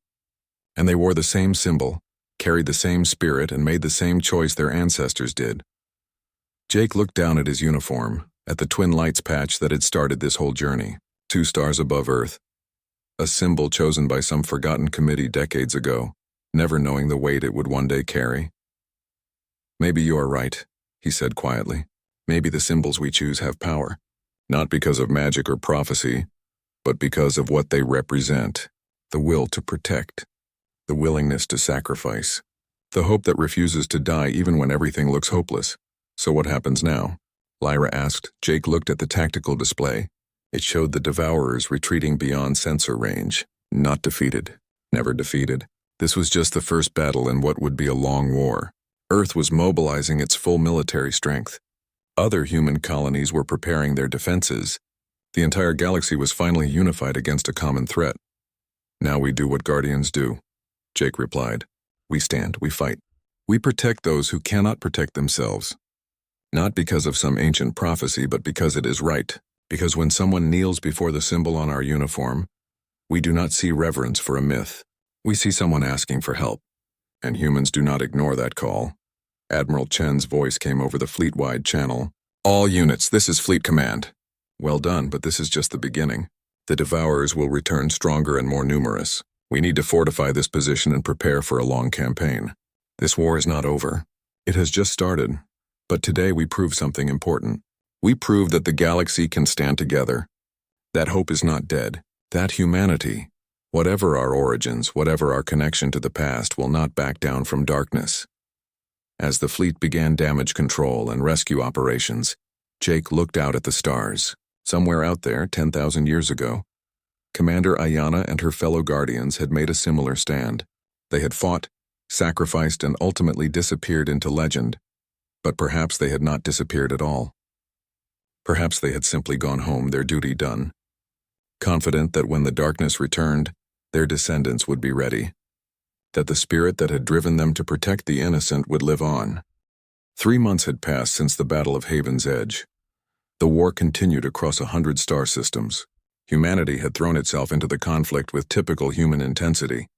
And they wore the same symbol, carried the same spirit, and made the same choice their ancestors did." Jake looked down at his uniform, at the twin lights patch that had started this whole journey. 2 stars above Earth. A symbol chosen by some forgotten committee decades ago, never knowing the weight it would one day carry. "Maybe you are right," he said quietly. "Maybe the symbols we choose have power. Not because of magic or prophecy, but because of what they represent. The will to protect. The willingness to sacrifice. The hope that refuses to die even when everything looks hopeless." "So what happens now?" Lyra asked. Jake looked at the tactical display. It showed the Devourers retreating beyond sensor range. Not defeated. Never defeated. This was just the first battle in what would be a long war. Earth was mobilizing its full military strength. Other human colonies were preparing their defenses. The entire galaxy was finally unified against a common threat. "Now we do what Guardians do," Jake replied. "We stand, we fight. We protect those who cannot protect themselves. Not because of some ancient prophecy, but because it is right. Because when someone kneels before the symbol on our uniform, we do not see reverence for a myth. We see someone asking for help. And humans do not ignore that call." Admiral Chen's voice came over the fleet-wide channel. "All units, this is Fleet Command. Well done, but this is just the beginning. The Devourers will return stronger and more numerous. We need to fortify this position and prepare for a long campaign. This war is not over. It has just started. But today we proved something important. We proved that the galaxy can stand together. That hope is not dead. That humanity, whatever our origins, whatever our connection to the past, will not back down from darkness." As the fleet began damage control and rescue operations, Jake looked out at the stars. Somewhere out there, 10,000 years ago, Commander Ayana and her fellow Guardians had made a similar stand. They had fought, sacrificed, and ultimately disappeared into legend. But perhaps they had not disappeared at all. Perhaps they had simply gone home, their duty done, confident that when the darkness returned, their descendants would be ready, that the spirit that had driven them to protect the innocent would live on. 3 months had passed since the Battle of Haven's Edge. The war continued across 100 star systems. Humanity had thrown itself into the conflict with typical human intensity.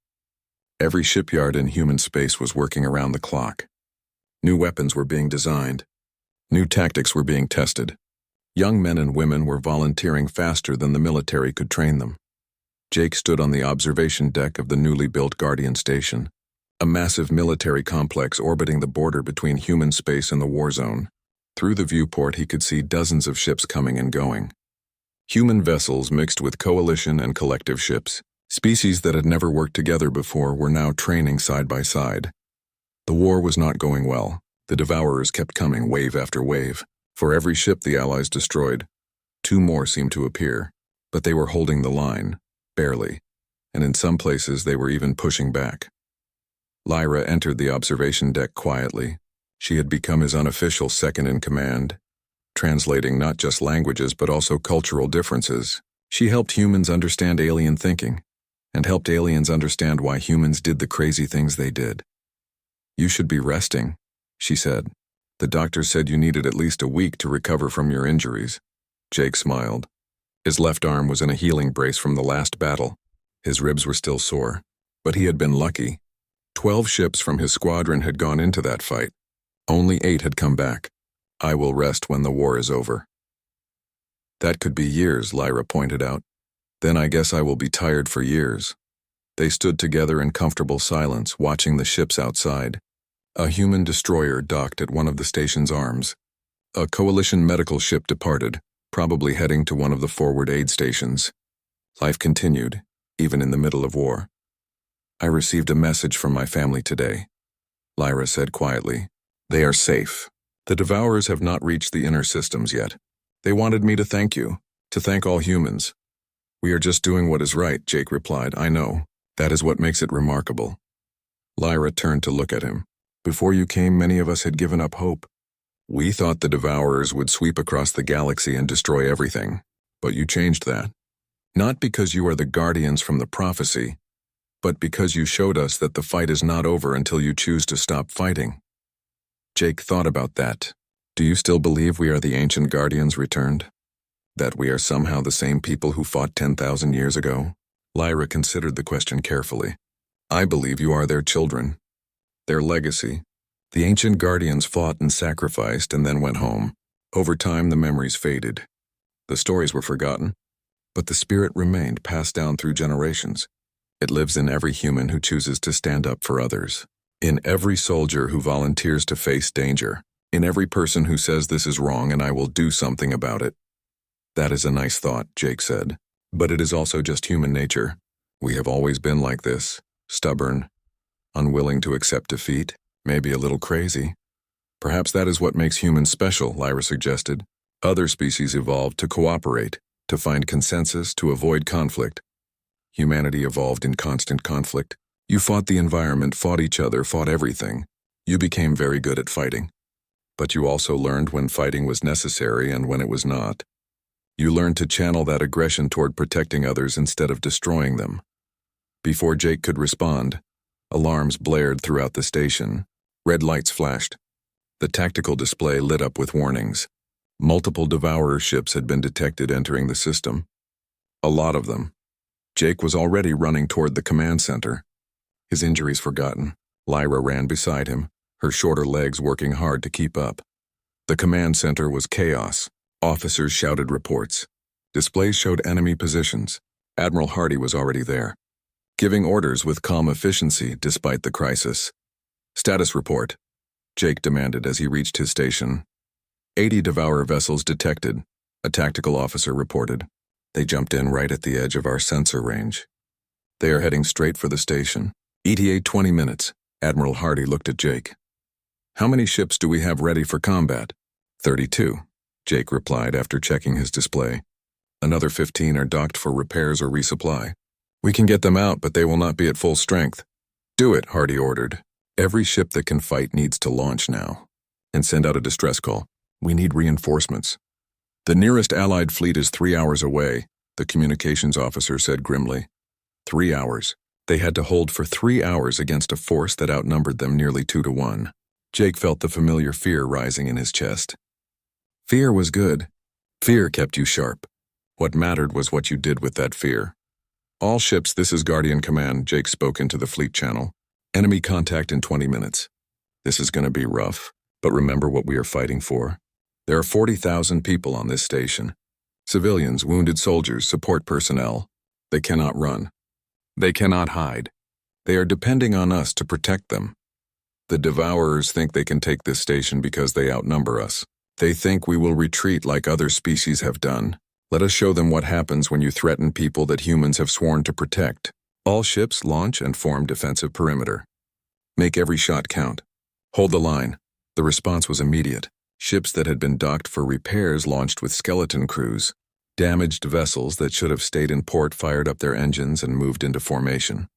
Every shipyard in human space was working around the clock. New weapons were being designed. New tactics were being tested. Young men and women were volunteering faster than the military could train them. Jake stood on the observation deck of the newly built Guardian Station, a massive military complex orbiting the border between human space and the war zone. Through the viewport he could see dozens of ships coming and going. Human vessels mixed with coalition and collective ships. Species that had never worked together before were now training side by side. The war was not going well. The Devourers kept coming wave after wave. For every ship the Allies destroyed, 2 more seemed to appear. But they were holding the line, barely, and in some places they were even pushing back. Lyra entered the observation deck quietly. She had become his unofficial second-in-command, translating not just languages but also cultural differences. She helped humans understand alien thinking, and helped aliens understand why humans did the crazy things they did. "You should be resting," she said. "The doctor said you needed at least a week to recover from your injuries." Jake smiled. His left arm was in a healing brace from the last battle. His ribs were still sore, but he had been lucky. 12 ships from his squadron had gone into that fight. Only 8 had come back. "I will rest when the war is over." "That could be years," Lyra pointed out. "Then I guess I will be tired for years." They stood together in comfortable silence, watching the ships outside. A human destroyer docked at one of the station's arms. A coalition medical ship departed, probably heading to one of the forward aid stations. Life continued, even in the middle of war. "I received a message from my family today," Lyra said quietly. "They are safe. The Devourers have not reached the inner systems yet. They wanted me to thank you, to thank all humans." "We are just doing what is right," Jake replied. "I know. That is what makes it remarkable." Lyra turned to look at him. "Before you came, many of us had given up hope. We thought the Devourers would sweep across the galaxy and destroy everything. But you changed that. Not because you are the guardians from the prophecy, but because you showed us that the fight is not over until you choose to stop fighting." Jake thought about that. "Do you still believe we are the ancient guardians returned? That we are somehow the same people who fought 10,000 years ago?" Lyra considered the question carefully. "I believe you are their children. Their legacy. The ancient guardians fought and sacrificed and then went home. Over time, the memories faded. The stories were forgotten, but the spirit remained, passed down through generations. It lives in every human who chooses to stand up for others, in every soldier who volunteers to face danger, in every person who says this is wrong and I will do something about it." "That is a nice thought," Jake said. "But it is also just human nature. We have always been like this, stubborn, unwilling to accept defeat, maybe a little crazy." "Perhaps that is what makes humans special," Lyra suggested. "Other species evolved to cooperate, to find consensus, to avoid conflict. Humanity evolved in constant conflict. You fought the environment, fought each other, fought everything. You became very good at fighting. But you also learned when fighting was necessary and when it was not. You learned to channel that aggression toward protecting others instead of destroying them." Before Jake could respond, alarms blared throughout the station. Red lights flashed. The tactical display lit up with warnings. Multiple Devourer ships had been detected entering the system. A lot of them. Jake was already running toward the command center. His injuries forgotten, Lyra ran beside him, her shorter legs working hard to keep up. The command center was chaos. Officers shouted reports. Displays showed enemy positions. Admiral Hardy was already there, giving orders with calm efficiency despite the crisis. "Status report," Jake demanded as he reached his station. 80 Devourer vessels detected, a tactical officer reported. "They jumped in right at the edge of our sensor range. They are heading straight for the station. ETA 20 minutes. Admiral Hardy looked at Jake. "How many ships do we have ready for combat?" 32, Jake replied after checking his display. "Another 15 are docked for repairs or resupply. We can get them out, but they will not be at full strength." "Do it," Hardy ordered. "Every ship that can fight needs to launch now. And send out a distress call. We need reinforcements." "The nearest Allied fleet is 3 hours away," the communications officer said grimly. 3 hours. They had to hold for 3 hours against a force that outnumbered them nearly 2-1. Jake felt the familiar fear rising in his chest. Fear was good. Fear kept you sharp. What mattered was what you did with that fear. "All ships, this is Guardian Command," Jake spoke into the fleet channel. "Enemy contact in 20 minutes. This is going to be rough, but remember what we are fighting for. There are 40,000 people on this station. Civilians, wounded soldiers, support personnel. They cannot run. They cannot hide. They are depending on us to protect them. The Devourers think they can take this station because they outnumber us. They think we will retreat like other species have done. Let us show them what happens when you threaten people that humans have sworn to protect. All ships launch and form defensive perimeter. Make every shot count. Hold the line. The response was immediate. Ships that had been docked for repairs launched with skeleton crews. Damaged vessels that should have stayed in port fired up their engines and moved into formation.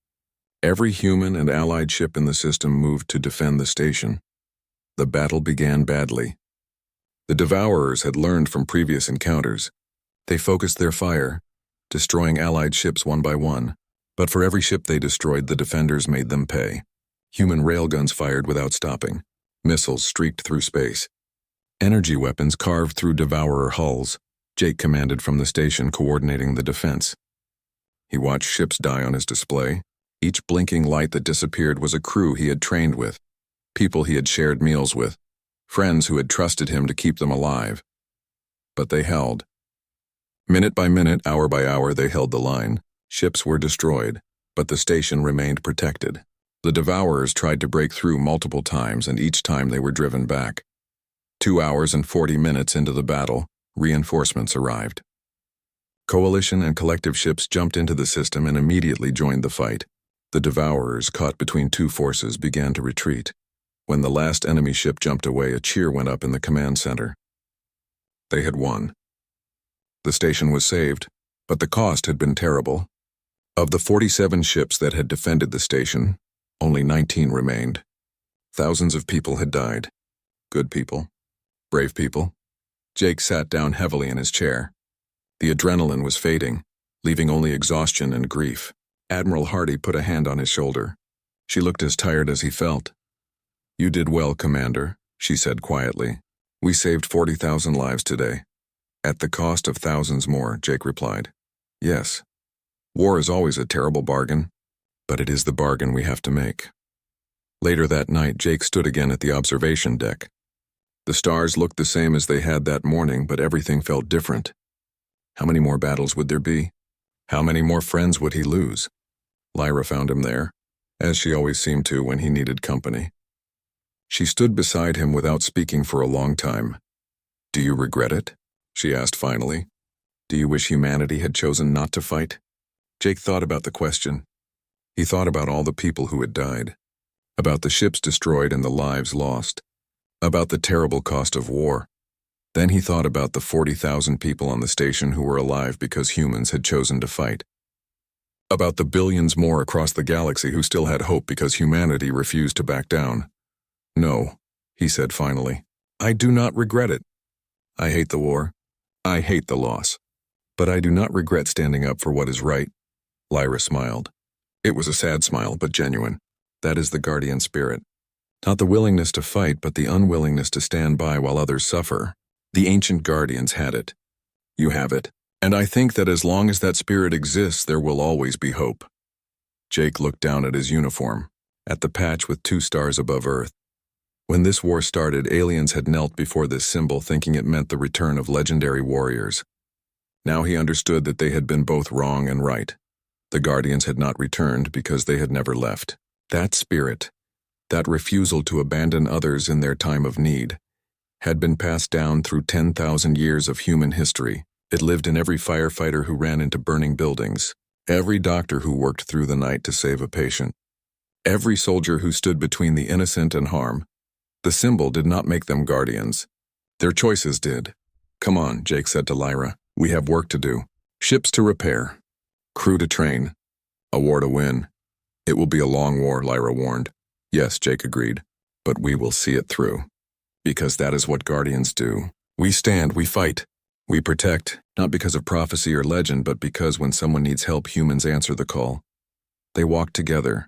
Every human and allied ship in the system moved to defend the station. The battle began badly. The Devourers had learned from previous encounters. They focused their fire, destroying allied ships one by one. But for every ship they destroyed, the defenders made them pay. Human railguns fired without stopping. Missiles streaked through space. Energy weapons carved through Devourer hulls. Jake commanded from the station, coordinating the defense. He watched ships die on his display. Each blinking light that disappeared was a crew he had trained with, people he had shared meals with, friends who had trusted him to keep them alive. But they held. Minute by minute, hour by hour, they held the line. Ships were destroyed, but the station remained protected. The Devourers tried to break through multiple times, and each time they were driven back. 2 hours and 40 minutes into the battle, reinforcements arrived. Coalition and collective ships jumped into the system and immediately joined the fight. The Devourers, caught between two forces, began to retreat. When the last enemy ship jumped away, a cheer went up in the command center. They had won. The station was saved, but the cost had been terrible. Of the 47 ships that had defended the station, only 19 remained. Thousands of people had died. Good people. Brave people. Jake sat down heavily in his chair. The adrenaline was fading, leaving only exhaustion and grief. Admiral Hardy put a hand on his shoulder. She looked as tired as he felt. "You did well, Commander," she said quietly. "We saved 40,000 lives today." "At the cost of thousands more," Jake replied. "Yes. War is always a terrible bargain, but it is the bargain we have to make." Later that night, Jake stood again at the observation deck. The stars looked the same as they had that morning, but everything felt different. How many more battles would there be? How many more friends would he lose? Lyra found him there, as she always seemed to when he needed company. She stood beside him without speaking for a long time. "Do you regret it?" she asked finally. "Do you wish humanity had chosen not to fight?" Jake thought about the question. He thought about all the people who had died, about the ships destroyed and the lives lost, about the terrible cost of war. Then he thought about the 40,000 people on the station who were alive because humans had chosen to fight. About the billions more across the galaxy who still had hope because humanity refused to back down. "No," he said finally. "I do not regret it. I hate the war. I hate the loss. But I do not regret standing up for what is right." Lyra smiled. It was a sad smile, but genuine. That is the Guardian spirit. Not the willingness to fight, but the unwillingness to stand by while others suffer. The ancient Guardians had it. You have it. And I think that as long as that spirit exists, there will always be hope. Jake looked down at his uniform, at the patch with 2 stars above Earth. When this war started, aliens had knelt before this symbol, thinking it meant the return of legendary warriors. Now he understood that they had been both wrong and right. The Guardians had not returned because they had never left. That spirit, that refusal to abandon others in their time of need, had been passed down through 10,000 years of human history. It lived in every firefighter who ran into burning buildings, every doctor who worked through the night to save a patient, every soldier who stood between the innocent and harm. The symbol did not make them guardians. Their choices did. "Come on," Jake said to Lyra. "We have work to do. Ships to repair. Crew to train. A war to win." "It will be a long war," Lyra warned. "Yes," Jake agreed. "But we will see it through. Because that is what Guardians do. We stand, we fight. We protect, not because of prophecy or legend, but because when someone needs help, humans answer the call." They walked together,